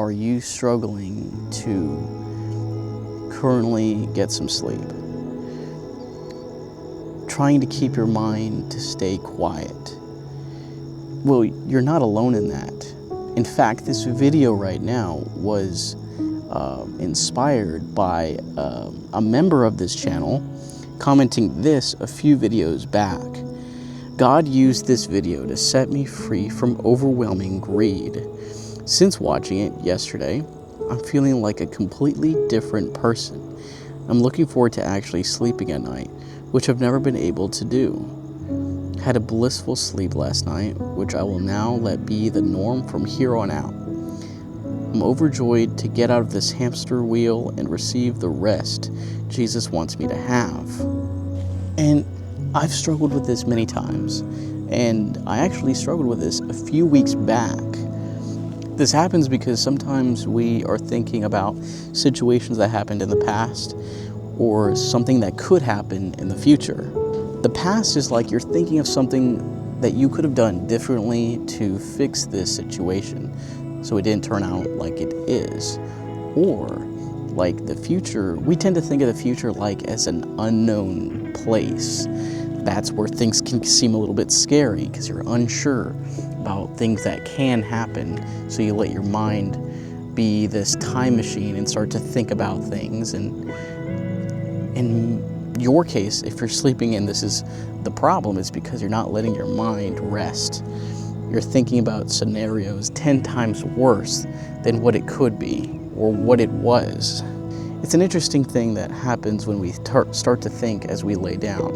are you struggling to currently get some sleep? Trying to keep your mind to stay quiet? Well, you're not alone in that. In fact, this video right now was inspired by a member of this channel commenting this a few videos back. God used this video to set me free from overwhelming greed. Since watching it yesterday, I'm feeling like a completely different person. I'm looking forward to actually sleeping at night, which I've never been able to do. Had a blissful sleep last night, which I will now let be the norm from here on out. I'm overjoyed to get out of this hamster wheel and receive the rest Jesus wants me to have. And I've struggled with this many times, and I actually struggled with this a few weeks back. This happens because sometimes we are thinking about situations that happened in the past or something that could happen in the future. The past is like you're thinking of something that you could have done differently to fix this situation so it didn't turn out like it is. Or like the future, we tend to think of the future like as an unknown place. That's where things can seem a little bit scary because you're unsure about things that can happen. So you let your mind be this time machine and start to think about things. And in your case, if you're sleeping in, this is the problem, is because you're not letting your mind rest. You're thinking about scenarios 10 times worse than what it could be or what it was. It's an interesting thing that happens when we start to think as we lay down.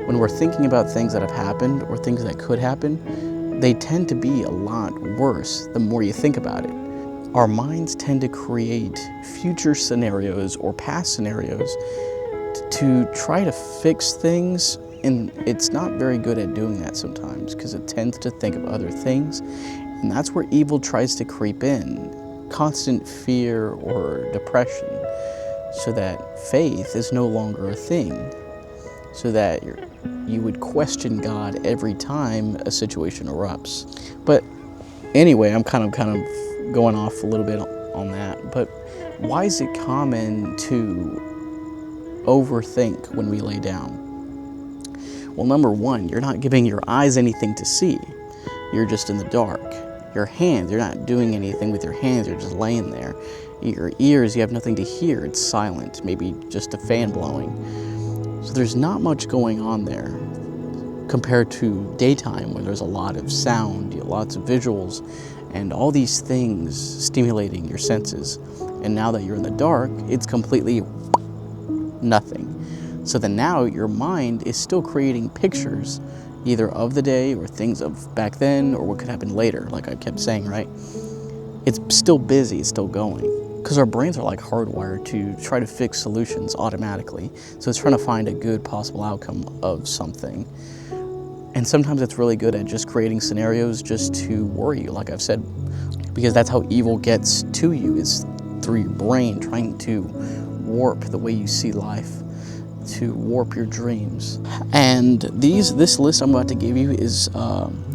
When we're thinking about things that have happened or things that could happen, they tend to be a lot worse the more you think about it. Our minds tend to create future scenarios or past scenarios to try to fix things, and it's not very good at doing that sometimes because it tends to think of other things, and that's where evil tries to creep in. Constant fear or depression, so that faith is no longer a thing, so that you would question God every time a situation erupts. But anyway, I'm kind of going off a little bit on that. But why is it common to overthink when we lay down? Well, number one, you're not giving your eyes anything to see. You're just in the dark. Your hands, you're not doing anything with your hands, you're just laying there. Your ears, you have nothing to hear, it's silent, maybe just a fan blowing. So there's not much going on there compared to daytime where there's a lot of sound, lots of visuals, and all these things stimulating your senses. And now that you're in the dark, it's completely nothing. So then now your mind is still creating pictures, either of the day or things of back then or what could happen later, like I kept saying, right? It's still busy, it's still going. Because our brains are like hardwired to try to fix solutions automatically. So it's trying to find a good possible outcome of something. And sometimes it's really good at just creating scenarios just to worry you, like I've said, because that's how evil gets to you, is through your brain, trying to warp the way you see life, to warp your dreams. And this list I'm about to give you is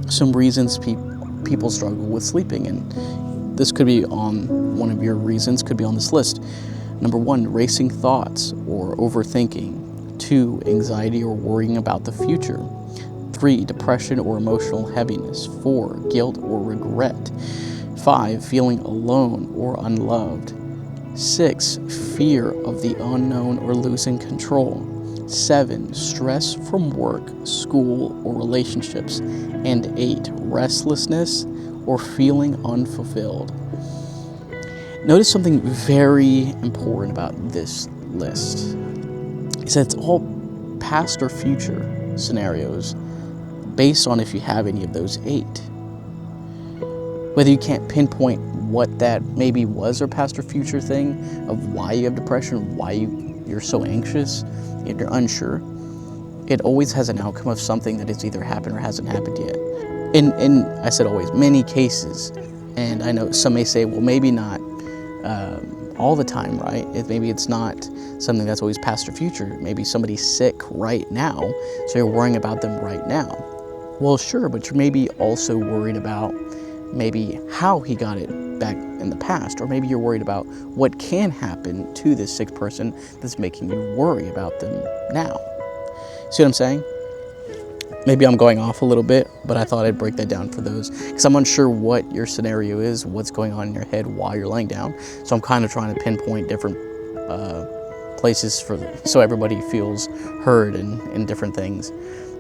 some reasons people struggle with sleeping, and this could be on one of your reasons, could be on this list. Number one, racing thoughts or overthinking. 2, anxiety or worrying about the future. 3, depression or emotional heaviness. 4, guilt or regret. 5, feeling alone or unloved. 6, fear of the unknown or losing control. 7, stress from work, school, or relationships. And 8, restlessness or feeling unfulfilled. Notice something very important about this list. Is that it's all past or future scenarios based on if you have any of those 8. Whether you can't pinpoint what that maybe was or past or future thing of why you have depression, why you're so anxious, and you're unsure, it always has an outcome of something that has either happened or hasn't happened yet. In I said always, many cases, and I know some may say, well, maybe not all the time, right? Maybe it's not something that's always past or future. Maybe somebody's sick right now, so you're worrying about them right now. Well, sure, but you're maybe also worried about maybe how he got it back in the past, or maybe you're worried about what can happen to this sick person that's making you worry about them now. See what I'm saying? Maybe I'm going off a little bit, but I thought I'd break that down for those, because I'm unsure what your scenario is, what's going on in your head while you're laying down. So I'm kind of trying to pinpoint different places so everybody feels heard in different things.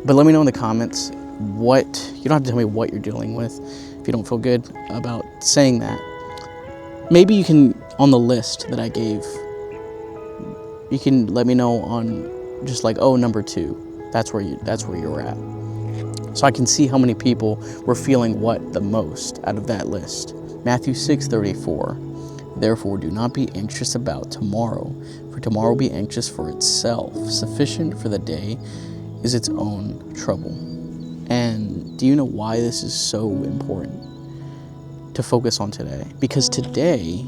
But let me know in the comments you don't have to tell me what you're dealing with if you don't feel good about saying that. Maybe you can, on the list that I gave, you can let me know on just like, oh, number 2. That's where you're at. So I can see how many people were feeling what the most out of that list. Matthew 6:34. Therefore, do not be anxious about tomorrow, for tomorrow will be anxious for itself. Sufficient for the day is its own trouble. And do you know why this is so important to focus on today? Because today,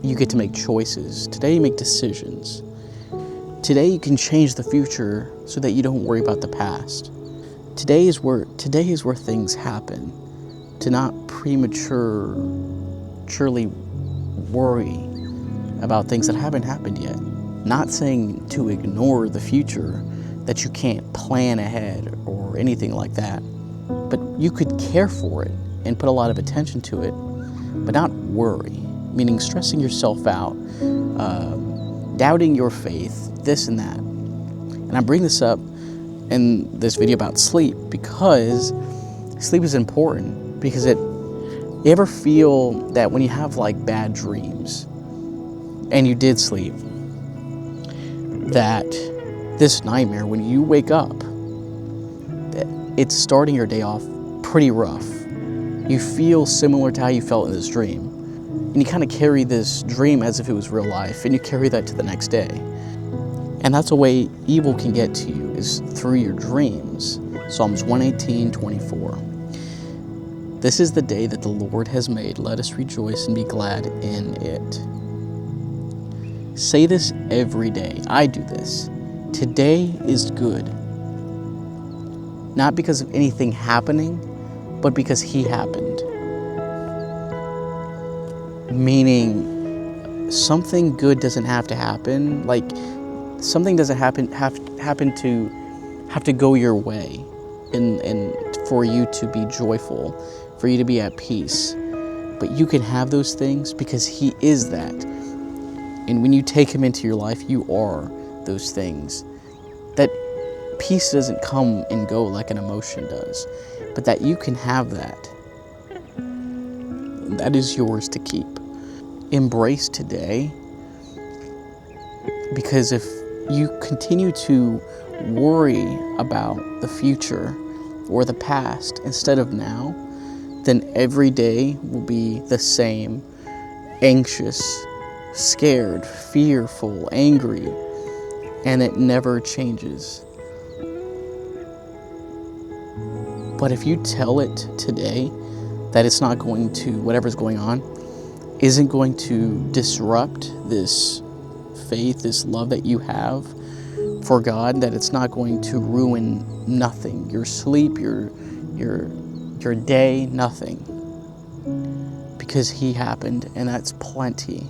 you get to make choices. Today, you make decisions. Today you can change the future so that you don't worry about the past. Today is where things happen. To not prematurely worry about things that haven't happened yet. Not saying to ignore the future, that you can't plan ahead or anything like that. But you could care for it and put a lot of attention to it, but not worry. Meaning stressing yourself out, doubting your faith, this and that. And I bring this up in this video about sleep because sleep is important. Because you ever feel that when you have like bad dreams and you did sleep, that this nightmare, when you wake up, it's starting your day off pretty rough. You feel similar to how you felt in this dream. And you kind of carry this dream as if it was real life, and you carry that to the next day. And that's a way evil can get to you, is through your dreams. Psalms 118:24. This is the day that the Lord has made. Let us rejoice and be glad in it. Say this every day. I do this. Today is good. Not because of anything happening, but because He happened. Meaning, something good doesn't have to happen. Like, something doesn't have to go your way, and for you to be joyful, for you to be at peace. But you can have those things because He is that. And when you take Him into your life, you are those things. That peace doesn't come and go like an emotion does, but that you can have that. That is yours to keep. Embrace today, because if you continue to worry about the future or the past instead of now, then every day will be the same: anxious, scared, fearful, angry, and it never changes. But if you tell it today that it's not going to, whatever's going on, isn't going to disrupt this faith, this love that you have for God, that it's not going to ruin nothing, your sleep, your day, nothing, because He happened, and that's plenty.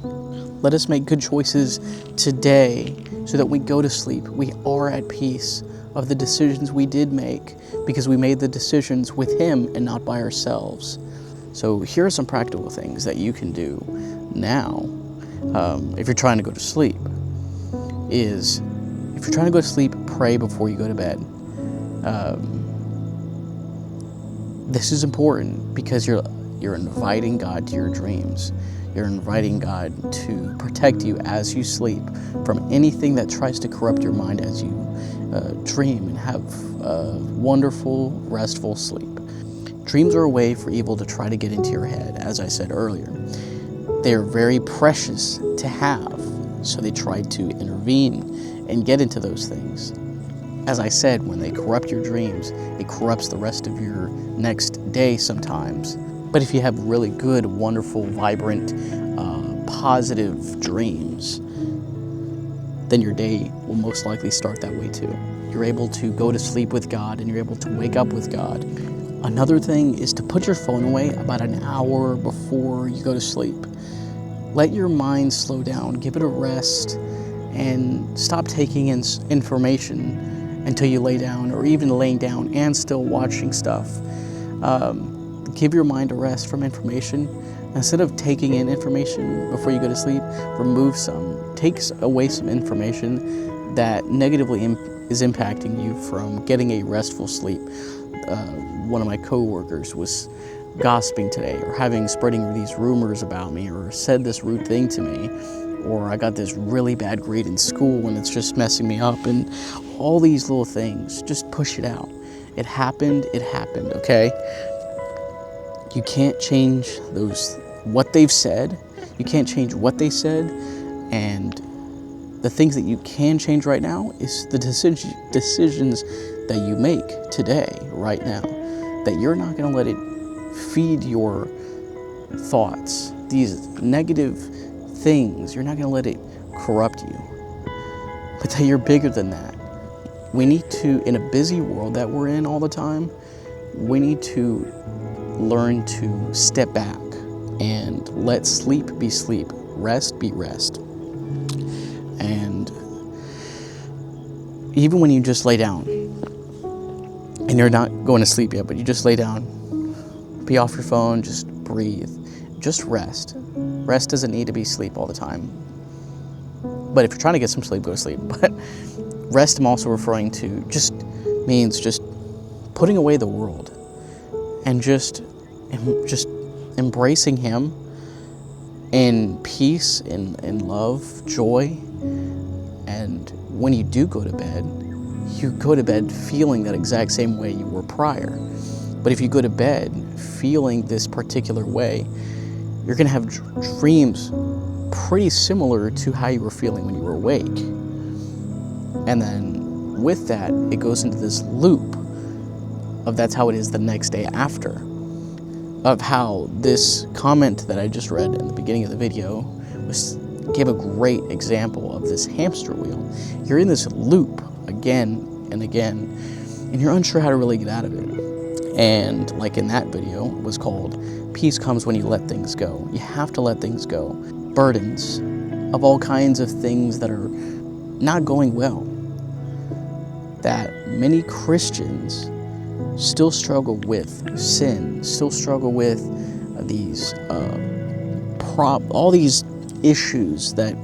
Let us make good choices today so that when we go to sleep, we are at peace of the decisions we did make, because we made the decisions with Him and not by ourselves. So here are some practical things that you can do now if you're trying to go to sleep. If you're trying to go to sleep, pray before you go to bed. This is important because you're inviting God to your dreams. You're inviting God to protect you as you sleep from anything that tries to corrupt your mind as you dream and have a wonderful, restful sleep. Dreams are a way for evil to try to get into your head, as I said earlier. They are very precious to have, so they try to intervene and get into those things. As I said, when they corrupt your dreams, it corrupts the rest of your next day sometimes. But if you have really good, wonderful, vibrant, positive dreams, then your day will most likely start that way too. You're able to go to sleep with God, and you're able to wake up with God. Another thing is to put your phone away about an hour before you go to sleep. Let your mind slow down, give it a rest, and stop taking in information until you lay down, or even laying down and still watching stuff. Give your mind a rest from information. Instead of taking in information before you go to sleep, remove some. Take away some information that negatively is impacting you from getting a restful sleep. One of my coworkers was gossiping today, or spreading these rumors about me, or said this rude thing to me, or I got this really bad grade in school and it's just messing me up, and all these little things. Just push it out. It happened, okay? You can't change what they've said. You can't change what they said, and the things that you can change right now is the decisions that you make today, right now, that you're not going to let it feed your thoughts. These negative things, you're not going to let it corrupt you, but that you're bigger than that. We need to, in a busy world that we're in all the time, we need to learn to step back and let sleep be sleep, rest be rest. And even when you just lay down, and you're not going to sleep yet, but you just lay down, be off your phone, just breathe, just rest. Rest doesn't need to be sleep all the time. But if you're trying to get some sleep, go to sleep. But rest, I'm also referring to means just putting away the world and just embracing Him in peace, in love, joy. And when you do go to bed, you go to bed feeling that exact same way you were prior. But if you go to bed feeling this particular way, you're going to have dreams pretty similar to how you were feeling when you were awake. And then with that, it goes into this loop of that's how it is the next day after. Of how this comment that I just read in the beginning of the video gave a great example of this hamster wheel. You're in this loop again and again, and you're unsure how to really get out of it. And like in that video, was called Peace Comes When You Let Things Go. You have to let things go. Burdens of all kinds of things that are not going well, that many Christians still struggle with sin, still struggle with these all these issues that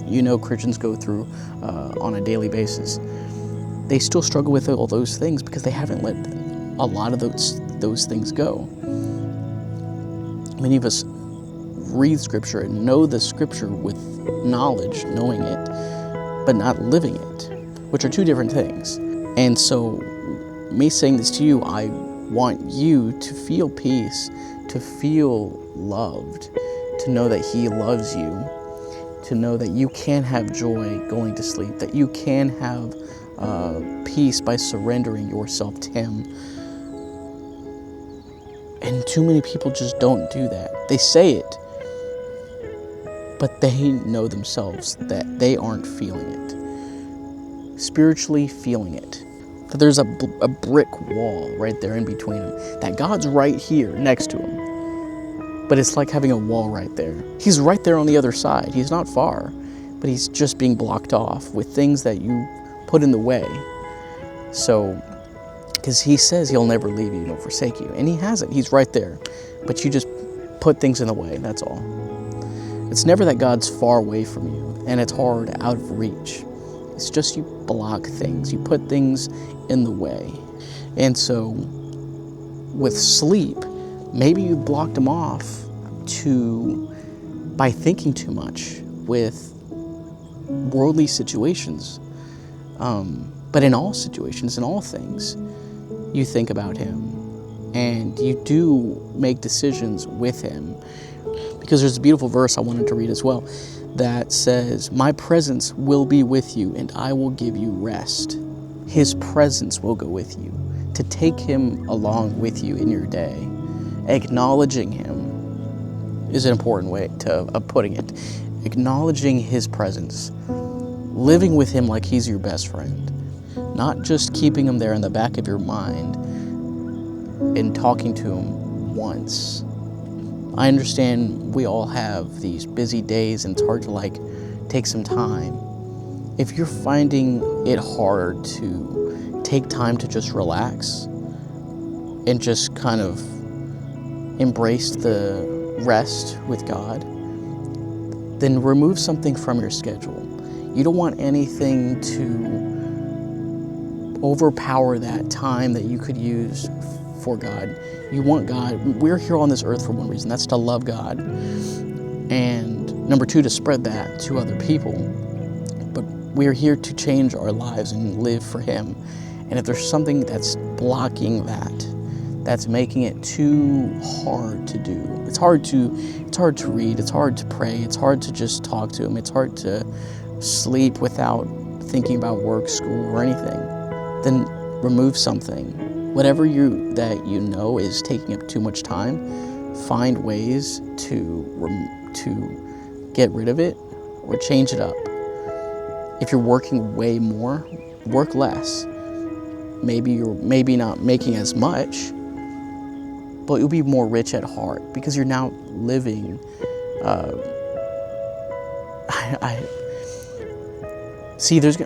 Christians go through on a daily basis. They still struggle with all those things because they haven't let a lot of those things go. Many of us read Scripture and know the Scripture with knowledge, knowing it, but not living it, which are two different things. And so, me saying this to you, I want you to feel peace, to feel loved, to know that He loves you, to know that you can have joy going to sleep, that you can have peace by surrendering yourself to Him. And too many people just don't do that. They say it, but they know themselves that they aren't feeling it. Spiritually feeling it. That there's a brick wall right there in between them. That God's right here next to Him. But it's like having a wall right there. He's right there on the other side. He's not far, but He's just being blocked off with things that you put in the way. So, because He says He'll never leave you nor forsake you. And He hasn't. He's right there. But you just put things in the way, that's all. It's never that God's far away from you and it's hard, out of reach. It's just you block things. You put things in the way. And so, with sleep, maybe you blocked them off by thinking too much with worldly situations. But in all situations, in all things, you think about Him. And you do make decisions with Him. Because there's a beautiful verse I wanted to read as well that says, "My presence will be with you and I will give you rest." His presence will go with you. To take Him along with you in your day. Acknowledging Him is an important way of putting it. Acknowledging His presence. Living with Him like He's your best friend. Not just keeping Him there in the back of your mind and talking to him once. I understand we all have these busy days and it's hard to take some time. If you're finding it hard to take time to just relax and just kind of embrace the rest with God, then remove something from your schedule. You don't want anything to overpower that time that you could use for God. You want God. We're here on this earth for one reason. That's to love God. And number two, to spread that to other people. But we're here to change our lives and live for Him. And if there's something that's blocking that, that's making it too hard to do. It's hard to read, it's hard to pray, it's hard to just talk to Him, it's hard to sleep without thinking about work, school, or anything. Then remove something. Whatever that you know is taking up too much time, find ways to get rid of it or change it up. If you're working way more, work less. Maybe you're not making as much, but you'll be more rich at heart because you're now living.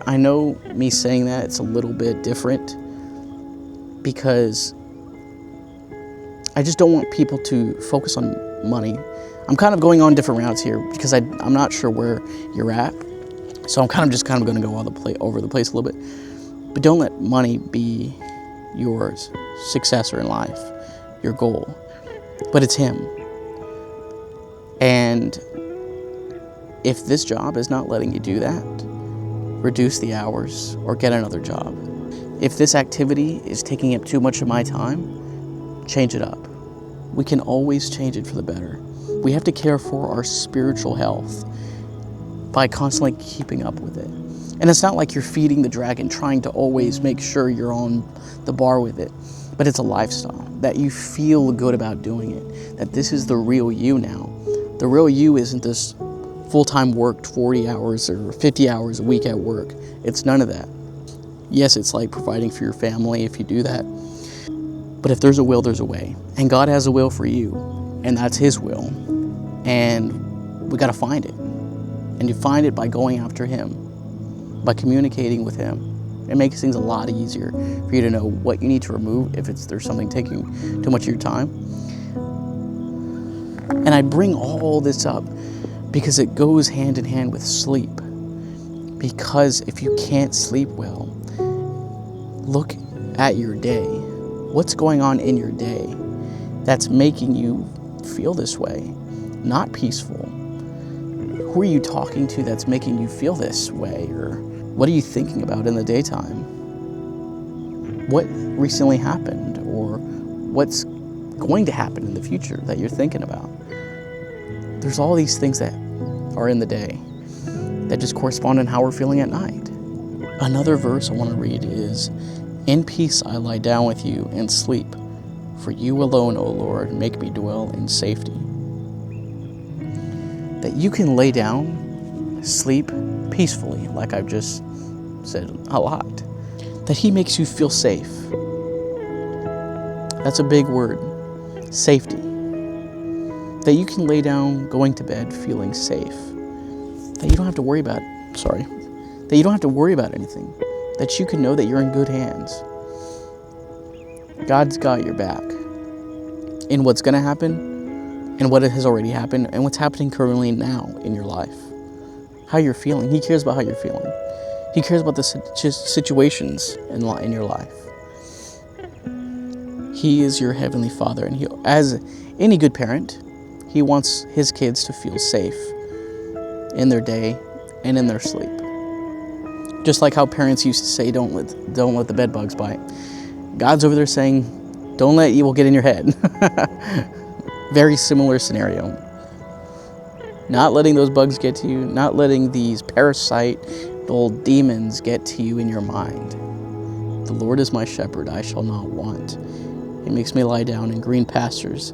I know me saying that it's a little bit different because I just don't want people to focus on money. I'm kind of going on different routes here because I'm not sure where you're at, so I'm going to go over the place a little bit. But don't let money be your successor in life, your goal, but it's Him. And if this job is not letting you do that, reduce the hours or get another job. If this activity is taking up too much of my time, change it up. We can always change it for the better. We have to care for our spiritual health by constantly keeping up with it. And it's not like you're feeding the dragon, trying to always make sure you're on the bar with it. But it's a lifestyle, that you feel good about doing it, that this is the real you now. The real you isn't this full-time worked 40 hours or 50 hours a week at work. It's none of that. Yes, it's like providing for your family if you do that. But if there's a will, there's a way. And God has a will for you, and that's His will. And we got to find it. And you find it by going after Him, by communicating with Him. It makes things a lot easier for you to know what you need to remove if there's something taking too much of your time. And I bring all this up because it goes hand in hand with sleep. Because if you can't sleep well, look at your day. What's going on in your day that's making you feel this way? Not peaceful. Who are you talking to that's making you feel this way? Or what are you thinking about in the daytime? What recently happened? Or what's going to happen in the future that you're thinking about? There's all these things that are in the day that just correspond in how we're feeling at night. Another verse I want to read is, "In peace I lie down with you and sleep, for you alone, O Lord, make me dwell in safety." That you can lay down, sleep peacefully, like I've just said a lot. That He makes you feel safe. That's a big word, safety. That you can lay down going to bed feeling safe. That you don't have to worry about that you don't have to worry about anything. That you can know that you're in good hands. God's got your back in what's going to happen and what has already happened and what's happening currently now in your life. How you're feeling. He cares about how you're feeling. He cares about the situations in your life. He is your Heavenly Father, and He, as any good parent, He wants His kids to feel safe in their day and in their sleep. Just like how parents used to say, don't let the bed bugs bite. God's over there saying, don't let evil get in your head. Very similar scenario. Not letting those bugs get to you, not letting these parasitical demons get to you in your mind. The Lord is my shepherd, I shall not want. He makes me lie down in green pastures.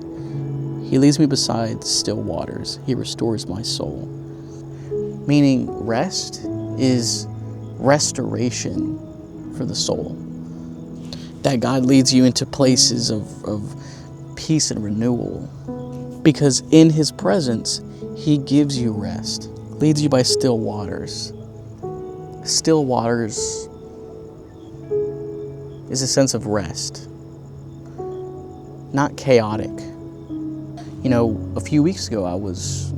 He leads me beside still waters. He restores my soul. Meaning rest is restoration for the soul. that God leads you into places of peace and renewal. Because in His presence, He gives you rest, leads you by still waters. Still waters is a sense of rest, not chaotic. You know, a few weeks ago, I was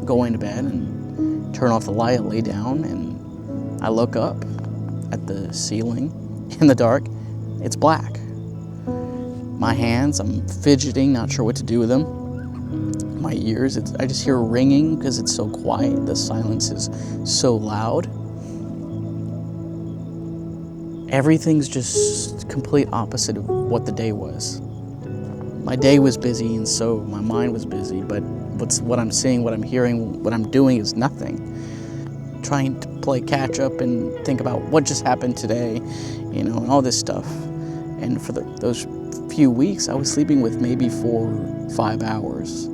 going to bed and turn off the light, I lay down, and I look up at the ceiling in the dark. It's black. My hands, I'm fidgeting, not sure what to do with them. My ears, I just hear ringing because it's so quiet. The silence is so loud. Everything's just complete opposite of what the day was. My day was busy, and so my mind was busy, but what I'm seeing, what I'm hearing, what I'm doing is nothing. Trying to play catch up and think about what just happened today, you know, and all this stuff. And for those few weeks, I was sleeping with maybe 4 or 5 hours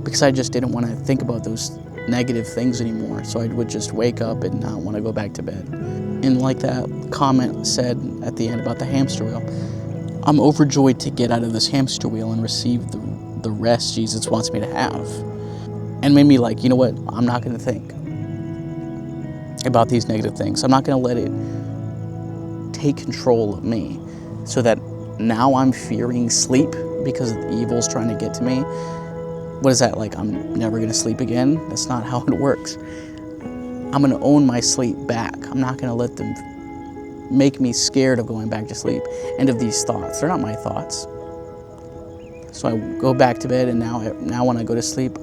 because I just didn't want to think about those negative things anymore. So I would just wake up and not want to go back to bed. And like that comment said at the end about the hamster wheel, I'm overjoyed to get out of this hamster wheel and receive the rest Jesus wants me to have. And made me like, you know what, I'm not going to think about these negative things. I'm not going to let it take control of me so that now I'm fearing sleep because the evil's trying to get to me. What is that, like I'm never going to sleep again? That's not how it works. I'm going to own my sleep back. I'm not going to let them make me scared of going back to sleep and of these thoughts. They're not my thoughts. So I go back to bed, and now when I go to sleep,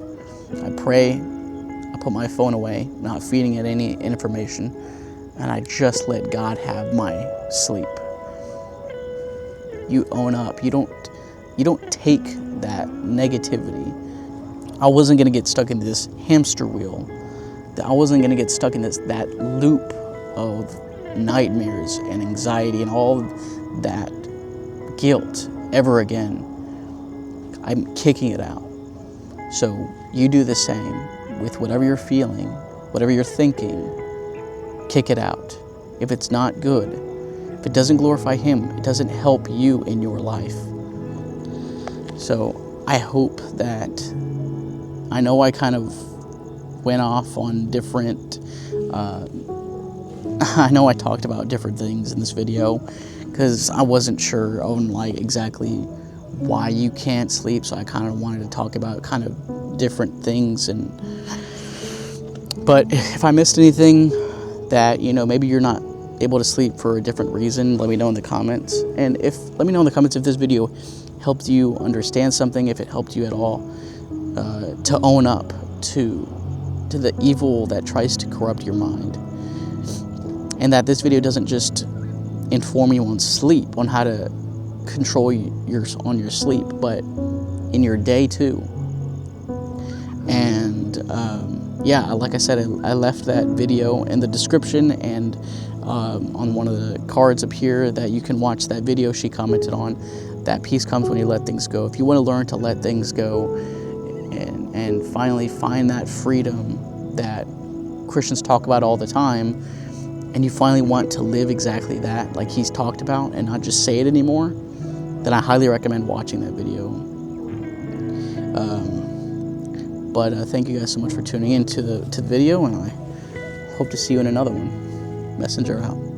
I pray, I put my phone away, not feeding it any information, and I just let God have my sleep. You own up. You don't take that negativity. I wasn't going to get stuck in this hamster wheel. I wasn't going to get stuck in that loop of nightmares and anxiety and all that guilt ever again. I'm kicking it out. So you do the same with whatever you're feeling, whatever you're thinking. Kick it out. If it's not good, if it doesn't glorify Him, it doesn't help you in your life. So I hope that, I know I kind of went off on different, I know I talked about different things in this video because I wasn't sure on like exactly why you can't sleep, so I kind of wanted to talk about kind of different things. But if I missed anything that, you know, maybe you're not able to sleep for a different reason, let me know in the comments. And let me know in the comments if this video helped you understand something, if it helped you at all to own up to the evil that tries to corrupt your mind. And that this video doesn't just inform you on sleep, on how to control your sleep, but in your day too. And yeah, like I said, I left that video in the description and on one of the cards up here that you can watch that video she commented on. That peace comes when you let things go. If you want to learn to let things go and finally find that freedom that Christians talk about all the time, and you finally want to live exactly that, like he's talked about, and not just say it anymore, then I highly recommend watching that video. But thank you guys so much for tuning in to the video, and I hope to see you in another one. Messenger out.